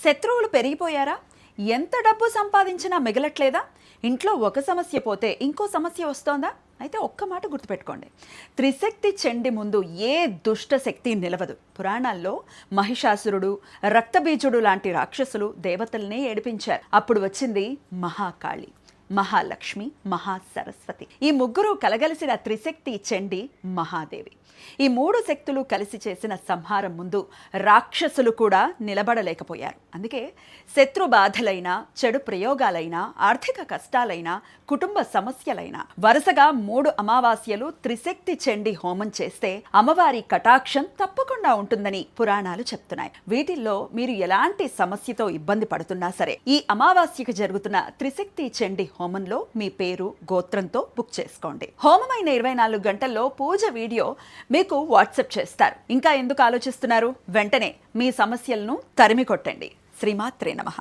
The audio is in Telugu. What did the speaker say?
శత్రువులు పెరిగిపోయారా? ఎంత డబ్బు సంపాదించినా మిగలట్లేదా? ఇంట్లో ఒక సమస్య పోతే ఇంకో సమస్య వస్తోందా? అయితే ఒక్క మాట గుర్తుపెట్టుకోండి, త్రిశక్తి చండి ముందు ఏ దుష్ట శక్తి నిలవదు. పురాణాల్లో మహిషాసురుడు, రక్తబీజుడు లాంటి రాక్షసులు దేవతల్నే ఏడిపించారు. అప్పుడు వచ్చింది మహాకాళి, మహాలక్ష్మి, మహాసరస్వతి. ఈ ముగ్గురు కలగలిసిన త్రిశక్తి చండి మహాదేవి. ఈ మూడు శక్తులు కలిసి చేసిన సంహారం ముందు రాక్షసులు కూడా నిలబడలేకపోయారు. అందుకే శత్రు బాధలైనా, చెడు ప్రయోగాలైనా, ఆర్థిక కష్టాలైనా, కుటుంబ సమస్యలైనా వరుసగా 3 అమావాస్యలు త్రిశక్తి చండి హోమం చేస్తే అమ్మవారి కటాక్షం తప్పకుండా ఉంటుందని పురాణాలు చెప్తున్నాయి. వీటిల్లో మీరు ఎలాంటి సమస్యతో ఇబ్బంది పడుతున్నా సరే, ఈ అమావాస్యకు జరుగుతున్న త్రిశక్తి చండి హోమంలో మీ పేరు, గోత్రంతో బుక్ చేసుకోండి. హోమమైన 24 గంటల్లో పూజ వీడియో మీకు వాట్సాప్ చేస్తారు. ఇంకా ఎందుకు ఆలోచిస్తున్నారు? వెంటనే మీ సమస్యలను తరిమి కొట్టండి. శ్రీమాత్రే నమః.